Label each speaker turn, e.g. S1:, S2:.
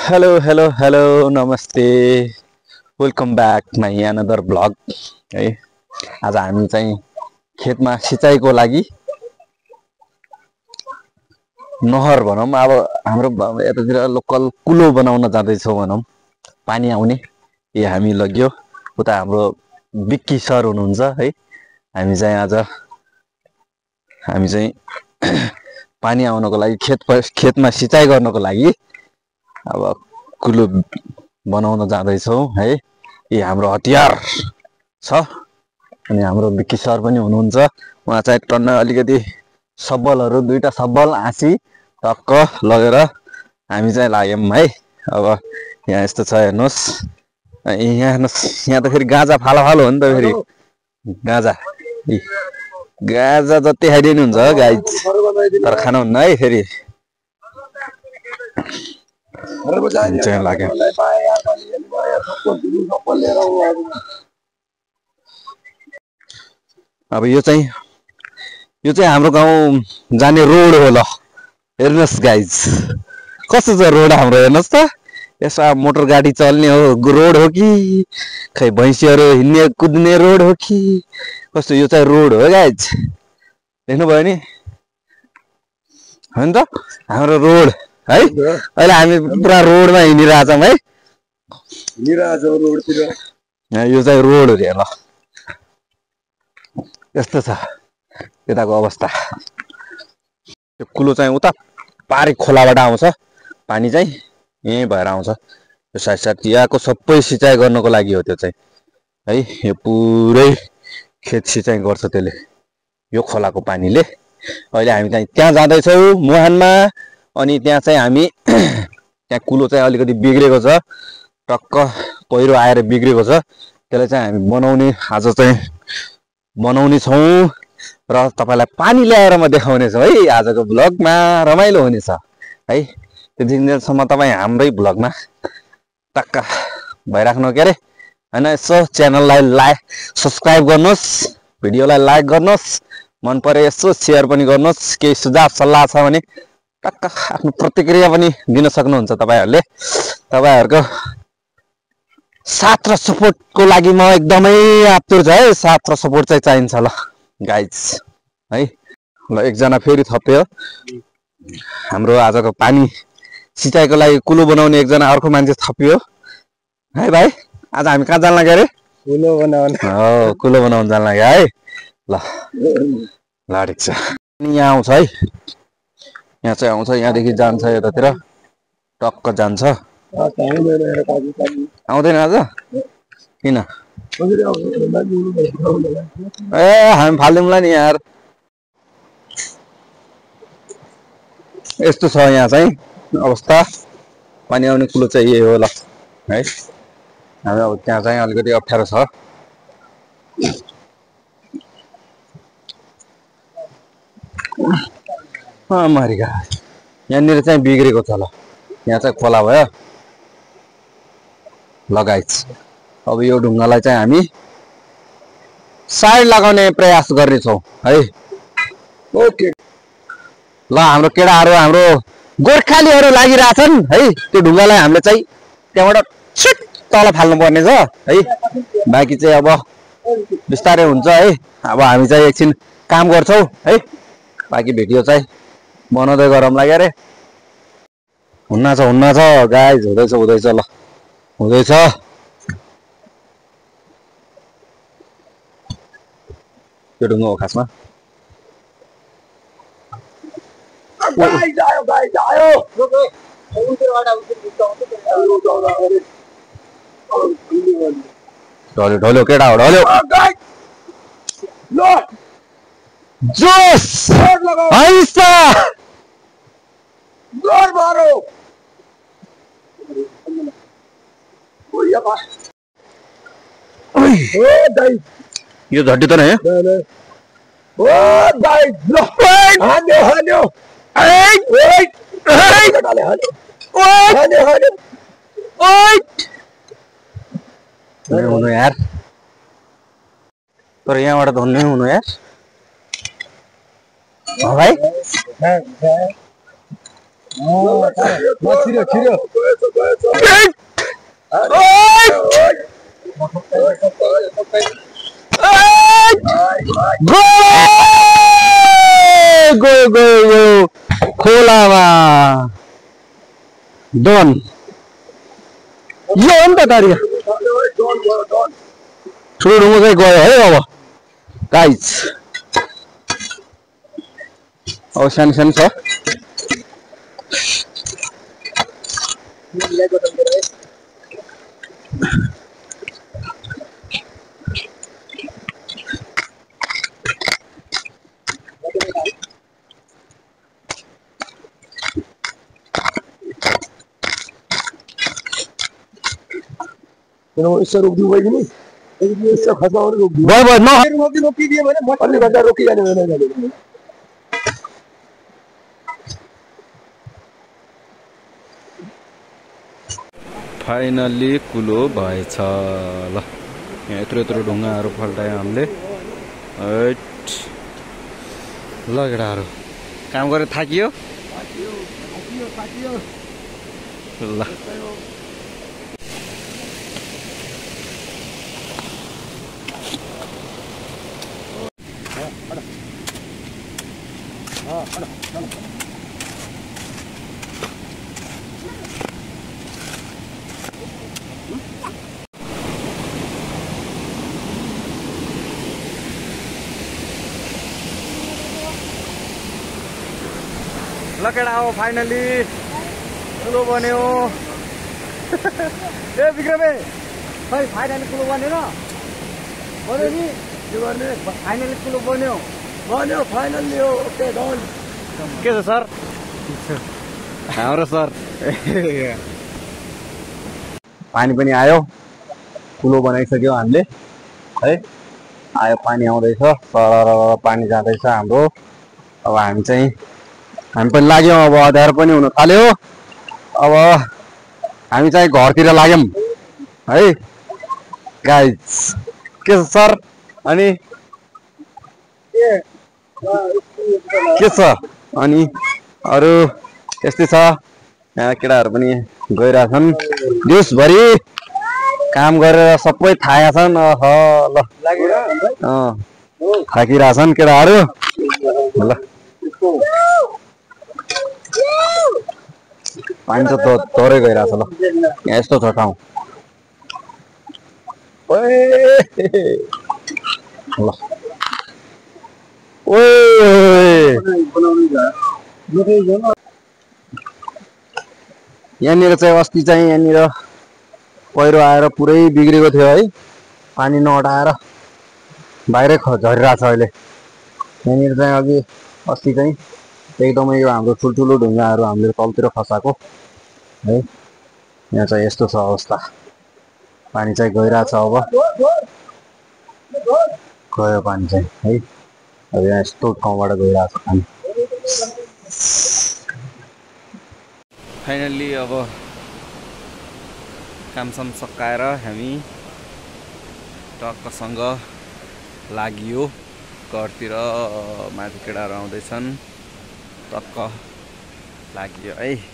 S1: Hello hello hello नमस्ते welcome back my another blog है। आज हामी चाहिँ खेतमा सिँचाइको लागि नहर भनौँ अब हाम्रो यतातिर लोकल कुलो बनाउन जाँदैछौँ भनौँ पानी आउने यो हामी लग्यो उता हाम्रो बिक्की सर हुनुहुन्छ है। हामी चाहिँ पानी आउनको लागि खेतमा सिँचाइ गर्नको लागि अब कुलो बनाउन जाँदैछौँ है। यी हाम्रो हतियार छ अनि हाम्रो बिक्की सर पनि हुनुहुन्छ। उहाँ चाहिँ टन्न अलिकति सब्बलहरू दुईटा सब्बल आँसी टक्क लगेर हामी चाहिँ लाग्यौँ है। अब यहाँ यस्तो छ हेर्नुहोस्, यहाँ हेर्नुहोस्, यहाँ त फेरि गाजा फालो हो नि त। फेरि गाजा जति खाइदिनु हुन्छ गाइज, तर खानुहुन्न है। फेरि लाग्यो अब यो चाहिँ हाम्रो गाउँ जाने रोड हो। ल हेर्नुहोस् गाइज कस्तो छ रोड हाम्रो, हेर्नुहोस् त। यसो मोटर गाडी चल्ने हो रोड हो कि खै भैँसीहरू हिँड्ने कुद्ने रोड हो कि कस्तो? यो चाहिँ रोड हो गाइज, देख्नुभयो नि, हो नि त हाम्रो रोड है। अहिले हामी पुरा रोडमा हिँडिरहेछौँ है। यो चाहिँ रोड हो ल, यस्तो छ यताको अवस्था। यो कुलो चाहिँ उता पारी खोलाबाट आउँछ, पानी चाहिँ यहीँ भएर आउँछ। यो साइड यहाँको सबै सिँचाइ गर्नको लागि हो त्यो चाहिँ है। यो पुरै खेत सिँचाइ गर्छ त्यसले, यो खोलाको पानीले। अहिले हामी चाहिँ त्यहाँ जाँदैछौँ मुहानमा, अनि त्यहाँ चाहिँ हामी त्यहाँ कुलो चाहिँ अलिकति बिग्रेको छ, टक्क पहिरो आएर बिग्रेको छ। त्यसलाई चाहिँ हामी आज चाहिँ बनाउने छौँ र तपाईँलाई पानी ल्याएर म देखाउनेछु है। आजको ब्लगमा रमाइलो हुनेछ है। त्यतिन्जेलसम्म तपाईँ हाम्रै ब्लगमा टक्क भइराख्नु के अरे होइन। यसो च्यानललाई सब्सक्राइब गर्नुहोस्, भिडियोलाई लाइक गर्नुहोस्, मन परे यसो सेयर पनि गर्नुहोस्। केही सुझाव सल्लाह छ भने टक्क आफ्नो प्रतिक्रिया पनि दिन सक्नुहुन्छ तपाईँहरूले। तपाईँहरूको साथ र सपोर्टको लागि म एकदमै आतुर छ है। साथ र सपोर्ट चाहिँ चाहिन्छ ल गाइज है। ल एकजना फेरि थप्यो हाम्रो आजको पानी सिँचाइको लागि कुलो बनाउने एकजना अर्को मान्छे थपियो है भाइ। आज हामी कहाँ जान लाग्यो अरे? कुलो बनाउन जान लाग्यो है। ल ल ठिक छ। यहाँ आउँछ है, यहाँ चाहिँ आउँछ, यहाँदेखि जान्छ यतातिर टक्क जान्छ। आउँदैन आज किन? हामी फालिदिउँला नि यार। यस्तो छ यहाँ चाहिँ अवस्था। पानी आउने कुलो चाहिँ यही हो ल है। हामी अब त्यहाँ चाहिँ अलिकति अप्ठ्यारो छ। मरिगा यहाँनिर चाहिँ बिग्रेको छ ल, यहाँ चाहिँ खोला भयो लगाइछ। अब यो ढुङ्गालाई चाहिँ हामी साइड लगाउने प्रयास गर्नेछौँ है। ओके ल हाम्रो केटाहरू, हाम्रो गोर्खालीहरू लागिरहेछन् है। त्यो ढुङ्गालाई हामीले चाहिँ त्यहाँबाट छिट तल फाल्नु पर्ने छ है। बाँकी चाहिँ अब बिस्तारै हुन्छ है। अब हामी चाहिँ एकछिन काम गर्छौँ है। बाँकी भिडियो चाहिँ बनाउँदै गरौँ लाग्यो अरे। हुन्न छ गाइज, हुँदैछ ल हुँदैछ। त्यो ढुङ्गा हो खासमा। ढल्यो केटा हो, ढल्यो जोस हैसा यो झड्डी त नै हुनु यार, तर यहाँबाट धन्नै हुनु यार भाइ। गयो खोलामा डन यो हो नि त तारिया ठुलो ढुङ्गो चाहिँ गयो है अब गाइस अब सानो सानो छ
S2: इससे रोक दी भाई नहीं इससे फंसा और रोक दी
S1: भयो न
S2: रोकी दिए मैंने अन्य घंटा रोकी जाने मैंने
S1: फाइनली कुलो भएछ ल यहाँ यत्रो यत्रो ढुङ्गाहरू फल्टायो हामीले ल केटाहरू काम गरेर थाकियो ल ल केटा हो फाइनली कुलो बन्यो ए विक्रमे खै फाइनली कुलो बनेन बन्यो नि
S2: के गर्ने
S1: फाइनली कुलो बन्यो
S2: बन्यो फाइनली हो ओके डन
S1: के छ सर हाम्रो सर पानी पनि आयो कुलो बनाइसक्यो हामीले है आयो पानी आउँदैछ सरर पानी जाँदैछ हाम्रो अब हामी पनि लाग्यौँ अब अँध्यारो पनि हुन थाल्यो अब हामी चाहिँ घरतिर लाग्यौँ है गाइस के छ सर अनि के छ अनि अरू यस्तै छ यहाँ केटाहरू पनि गइरहेछन् दिउँसभरि काम गरेर सबै थाकेका छन् ल थाकिरहेछन् केटाहरू ल पानी त तोरै गइरहेछ ल यहाँ यस्तो छ ठाउँ ल यहाँनिर चाहिँ अस्ति चाहिँ यहाँनिर पहिरो आएर पुरै बिग्रेको थियो है पानी नहटाएर बाहिरै झरिरहेछ अहिले यहाँनिर चाहिँ अघि अस्ति चाहिँ एकदमै यो हाम्रो ठुल्ठुलो ढुङ्गाहरू हामीले तलतिर खसाएको है यहाँ चाहिँ यस्तो छ अवस्था पानी चाहिँ गइरहेछ अब गयो पानी चाहिँ है अब यहाँ यस्तो ठाउँबाट गइरहेछ पानी फाइनल्ली अब कामसाम सकाएर हामी टक्कसँग लागियो घरतिर माथि केटाहरू आउँदैछन् टक्क लाग्यो है।